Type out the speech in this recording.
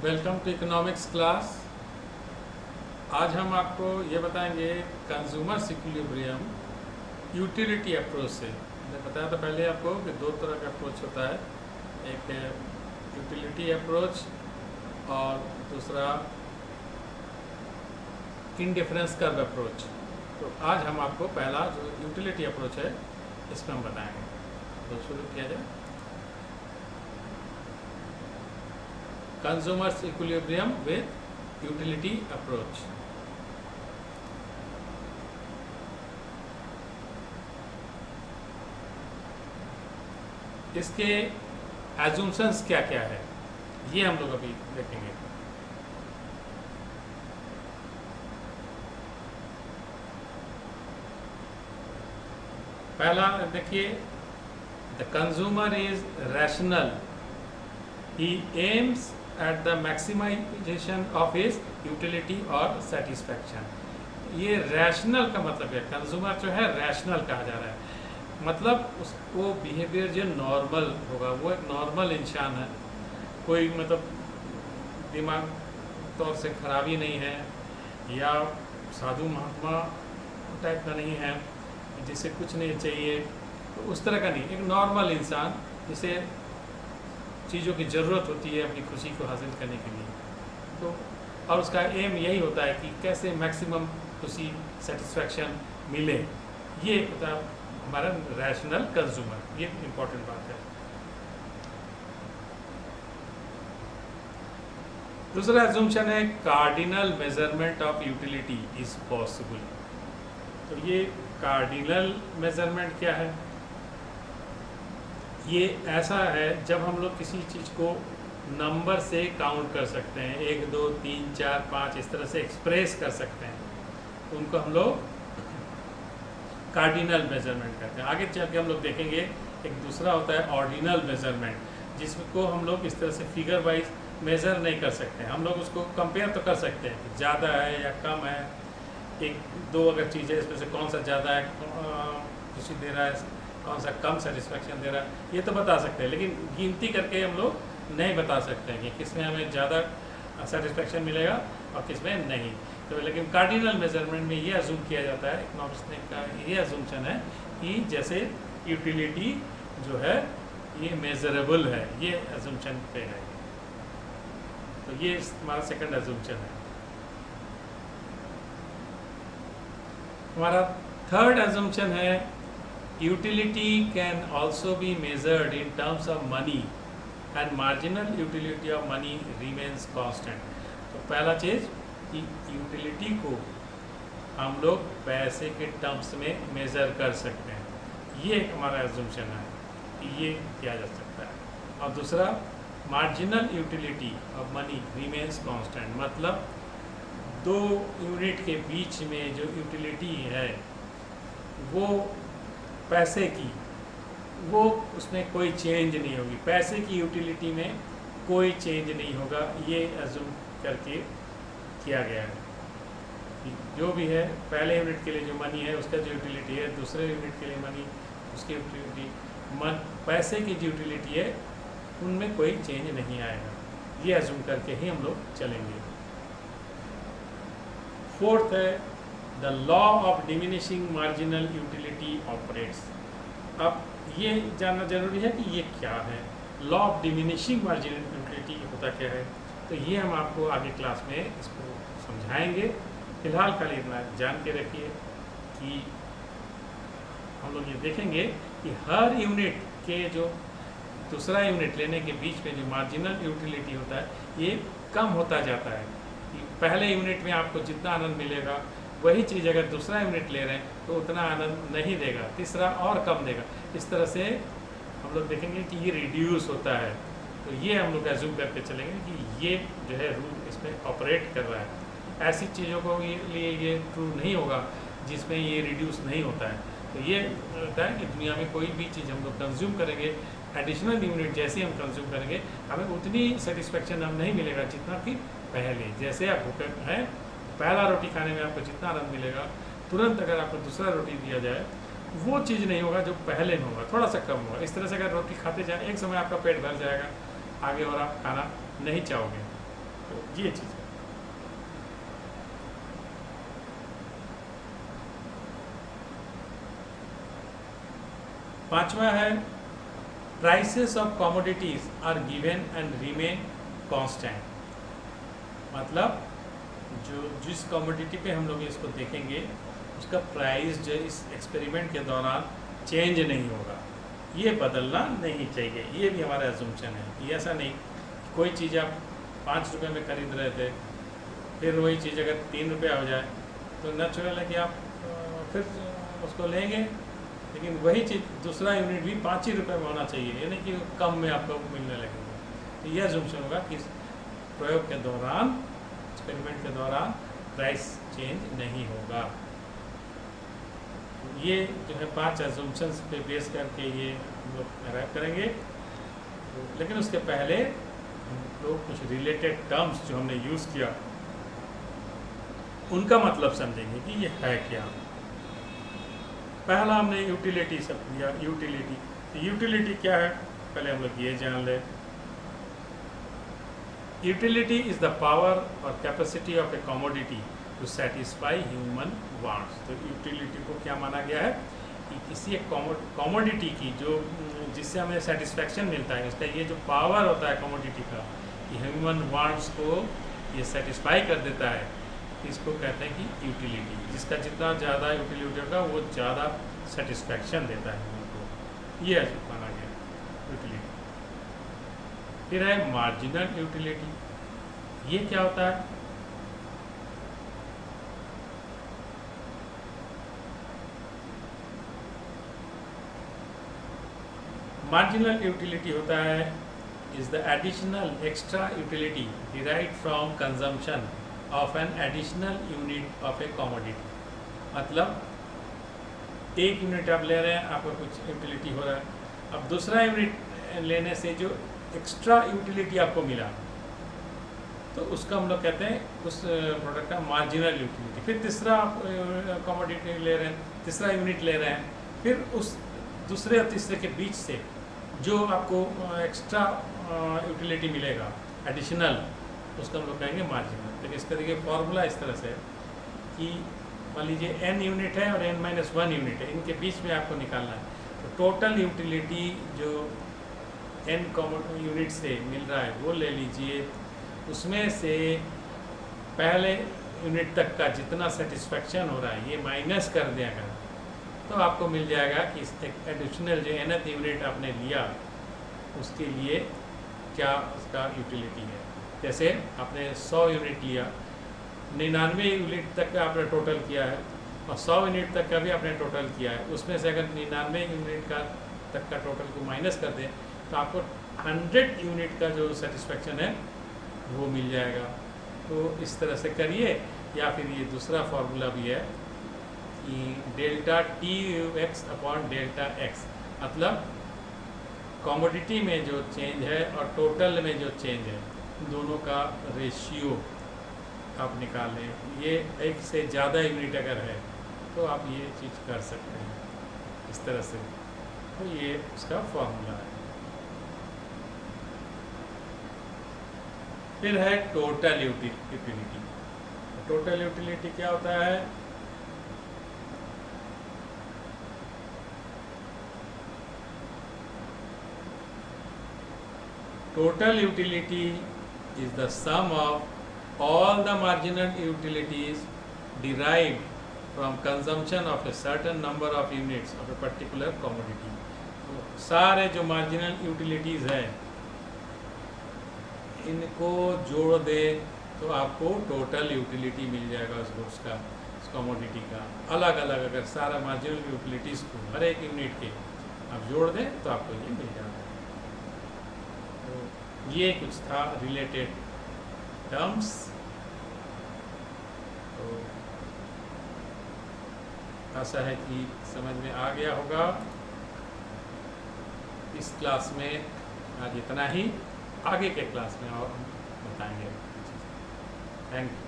Welcome to economics class. आज हम आपको ये बताएंगे कंज्यूमर इक्विलिब्रियम यूटिलिटी अप्रोच से। मैंने बताया था पहले आपको कि दो तरह का अप्रोच होता है, एक है यूटिलिटी अप्रोच और दूसरा इंडिफरेंस कर्व अप्रोच। तो आज हम आपको पहला जो यूटिलिटी अप्रोच है इसमें हम बताएंगे। तो शुरू किया जाए। Consumers equilibrium with utility approach। इसके assumptions क्या क्या है ये हम लोग अभी देखेंगे। पहला देखिए, the consumer is rational, he aims at the maximization of his utility or satisfaction। ये रैशनल का मतलब है, कंज्यूमर जो है रैशनल कहा जा रहा है, मतलब उसको बिहेवियर जो नॉर्मल होगा, वो एक नॉर्मल इंसान है, कोई मतलब दिमाग तौर से खराबी नहीं है या साधु महात्मा टाइप का नहीं है जिसे कुछ नहीं चाहिए, तो उस तरह का नहीं, एक नॉर्मल इंसान जिसे चीज़ों की ज़रूरत होती है अपनी खुशी को हासिल करने के लिए। तो और उसका एम यही होता है कि कैसे मैक्सिमम खुशी सेटिस्फैक्शन मिले, ये होता है हमारा रैशनल कंज्यूमर। ये इम्पोर्टेंट बात है। दूसरा एजम्पशन है cardinal measurement of utility is possible. तो ये कार्डिनल मेजरमेंट क्या है? ये ऐसा है जब हम लोग किसी चीज़ को नंबर से काउंट कर सकते हैं, 1 2 3 4 5 इस तरह से एक्सप्रेस कर सकते हैं, उनको हम लोग कार्डिनल मेजरमेंट करते हैं। आगे चल के हम लोग देखेंगे एक दूसरा होता है ऑर्डिनल मेजरमेंट, जिसको हम लोग इस तरह से फिगर वाइज मेज़र नहीं कर सकते हैं। हम लोग उसको कंपेयर तो कर सकते हैं कि ज़्यादा है या कम है, एक दो अगर चीज़ है इसमें से कौन सा ज़्यादा है खुशी दे रहा है, कौन सा कम सेटिस्फेक्शन दे रहा है, ये तो बता सकते हैं, लेकिन गिनती करके हम लोग नहीं बता सकते हैं कि किसमें हमें ज़्यादा सेटिस्फेक्शन मिलेगा और किसमें नहीं। तो लेकिन कार्डिनल मेजरमेंट में ये अजूम किया जाता है, इकोनॉमिक्स ने का ये अजूमशन है कि जैसे यूटिलिटी जो है ये मेजरेबल है, ये अजूमशन पे है। तो ये हमारा सेकंड अजूमशन है। हमारा थर्ड अजम्पशन है utility can also be measured in terms of money and marginal utility of money remains constant. तो पहला चीज़ कि यूटिलिटी को हम लोग पैसे के टर्म्स में मेज़र कर सकते हैं, ये हमारा अजम्पशन है कि ये किया जा सकता है। और दूसरा marginal utility of money remains constant, मतलब दो यूनिट के बीच में जो यूटिलिटी है वो पैसे की, वो उसमें कोई चेंज नहीं होगी, पैसे की यूटिलिटी में कोई चेंज नहीं होगा, ये अज्यूम करके किया गया है। जो भी है पहले यूनिट के लिए जो मनी है उसका जो यूटिलिटी है, दूसरे यूनिट के लिए मनी उसकी यूटिलिटी, पैसे की जो यूटिलिटी है उनमें कोई चेंज नहीं आएगा, ये अज्यूम करके ही हम लोग चलेंगे। फोर्थ है the law of diminishing marginal utility operates. अब ये जानना जरूरी है कि ये क्या है, law of diminishing marginal utility होता क्या है। तो ये हम आपको आगे क्लास में इसको समझाएंगे। फिलहाल खाली इतना जान के रखिए कि हम लोग ये देखेंगे कि हर यूनिट के जो दूसरा यूनिट लेने के बीच में जो मार्जिनल यूटिलिटी होता है ये कम होता जाता है। पहले यूनिट में आपको जितना आनंद मिलेगा वही चीज़ अगर दूसरा यूनिट ले रहे हैं तो उतना आनंद नहीं देगा, तीसरा और कम देगा। इस तरह से हम लोग देखेंगे कि ये रिड्यूस होता है। तो ये हम लोग एज्यूम करके चलेंगे कि ये जो है रूल इसमें ऑपरेट कर रहा है। ऐसी चीज़ों को लिए ये ट्रू नहीं होगा जिसमें ये रिड्यूस नहीं होता है। तो ये होता है कि दुनिया में कोई भी चीज़ हम लोग कंज्यूम करेंगे, एडिशनल यूनिट जैसे हम कंज्यूम करेंगे हमें उतनी सेटिस्फेक्शन हम नहीं मिलेगा जितना कि पहले। जैसे आप भूखे हैं, पहला रोटी खाने में आपको जितना आनंद मिलेगा, तुरंत अगर आपको दूसरा रोटी दिया जाए वो चीज़ नहीं होगा जो पहले में होगा, थोड़ा सा कम होगा। इस तरह से अगर रोटी खाते जाए एक समय आपका पेट भर जाएगा, आगे और आप खाना नहीं चाहोगे। तो ये चीज़ है। पांचवा है prices of commodities are given and remain constant. मतलब जो जिस कमोडिटी पे हम लोग इसको देखेंगे उसका प्राइस जो इस एक्सपेरिमेंट के दौरान चेंज नहीं होगा, ये बदलना नहीं चाहिए। ये भी हमारा एजम्पशन है कि ऐसा नहीं कोई चीज़ आप 5 रुपये में खरीद रहे थे, फिर वही चीज़ अगर 3 रुपया हो जाए तो नेचुरल है कि आप फिर उसको लेंगे, लेकिन वही चीज़ दूसरा यूनिट भी 5 ही रुपये में होना चाहिए, ये नहीं कि कम में आपको मिलने लगेगा। तो ये एजम्पशन होगा कि प्रयोग के दौरान, एक्सपेरिमेंट के दौरान प्राइस चेंज नहीं होगा। ये जो है 5 एजम्पशंस पे बेस करके ये हम लोग अराइव करेंगे। लेकिन उसके पहले हम लोग कुछ रिलेटेड टर्म्स जो हमने यूज़ किया उनका मतलब समझेंगे कि ये है क्या। पहला हमने यूटिलिटी सब दिया। यूटिलिटी, तो यूटिलिटी क्या है पहले हम लोग ये जान लें। यूटिलिटी इज़ द पावर और capacity of a commodity to satisfy human wants. तो यूटिलिटी को क्या माना गया है कि किसी एक कमोडिटी की जो जिससे हमें सेटिस्फैक्शन मिलता है, उसका ये जो पावर होता है कमोडिटी का कि ह्यूमन वांट्स को ये सेटिस्फाई कर देता है, इसको कहते हैं कि यूटिलिटी। जिसका जितना ज़्यादा यूटिलिटी होगा वो ज़्यादा सेटिस्फैक्शन देता है ह्यूमन को, ये माना गया यूटिलिटी। फिर है मार्जिनल यूटिलिटी। ये क्या होता है? मार्जिनल यूटिलिटी होता है is the additional extra utility derived from consumption of an additional unit of a commodity. मतलब एक यूनिट आप ले रहे हैं, आपका कुछ यूटिलिटी हो रहा है, अब दूसरा यूनिट लेने से जो एक्स्ट्रा यूटिलिटी आपको मिला तो उसका हम लोग कहते हैं उस प्रोडक्ट का मार्जिनल यूटिलिटी। फिर तीसरा आप कमोडिटी ले रहे हैं, तीसरा यूनिट ले रहे हैं, फिर उस दूसरे और तीसरे के बीच से जो आपको एक्स्ट्रा यूटिलिटी मिलेगा एडिशनल, उसको हम लोग कहेंगे मार्जिनल। लेकिन इसका देखिए फॉर्मूला इस तरह से कि मान लीजिए n यूनिट है और n-1 यूनिट है, इनके बीच में आपको निकालना है। तो टोटल यूटिलिटी जो n यूनिट से मिल रहा है वो ले लीजिए, उसमें से पहले यूनिट तक का जितना सेटिस्फैक्शन हो रहा है ये माइनस कर देगा, तो आपको मिल जाएगा कि एक एडिशनल जो nth यूनिट आपने लिया उसके लिए क्या उसका यूटिलिटी है। जैसे आपने 100 यूनिट लिया, 99 यूनिट तक का आपने टोटल किया है और 100 यूनिट तक का भी आपने टोटल किया है, उसमें से अगर 99 यूनिट का तक का टोटल को माइनस कर दें तो आपको 100 यूनिट का जो सेटिस्फैक्शन है वो मिल जाएगा। तो इस तरह से करिए, या फिर ये दूसरा फार्मूला भी है कि delta TUX upon delta x, मतलब कमोडिटी में जो चेंज है और टोटल में जो चेंज है दोनों का रेशियो आप निकाल लें। ये एक से ज़्यादा यूनिट अगर है तो आप ये चीज़ कर सकते हैं इस तरह से। तो ये उसका फॉर्मूला है। फिर है टोटल यूटिलिटी। टोटल यूटिलिटी क्या होता है? Total utility is the sum of all the marginal utilities derived from consumption of a certain number of units of a particular commodity। तो सारे जो marginal utilities हैं इनको जोड़ दे तो आपको total utility मिल जाएगा उस गुड्स का, उस commodity का। अलग अलग अगर सारा marginal utilities को हर एक यूनिट के आप जोड़ दें तो आपको ये मिल जाएगा। ये कुछ था रिलेटेड टर्म्स। तो आशा है कि समझ में आ गया होगा। इस क्लास में आज इतना ही, आगे के क्लास में और बताएंगे। Thank you.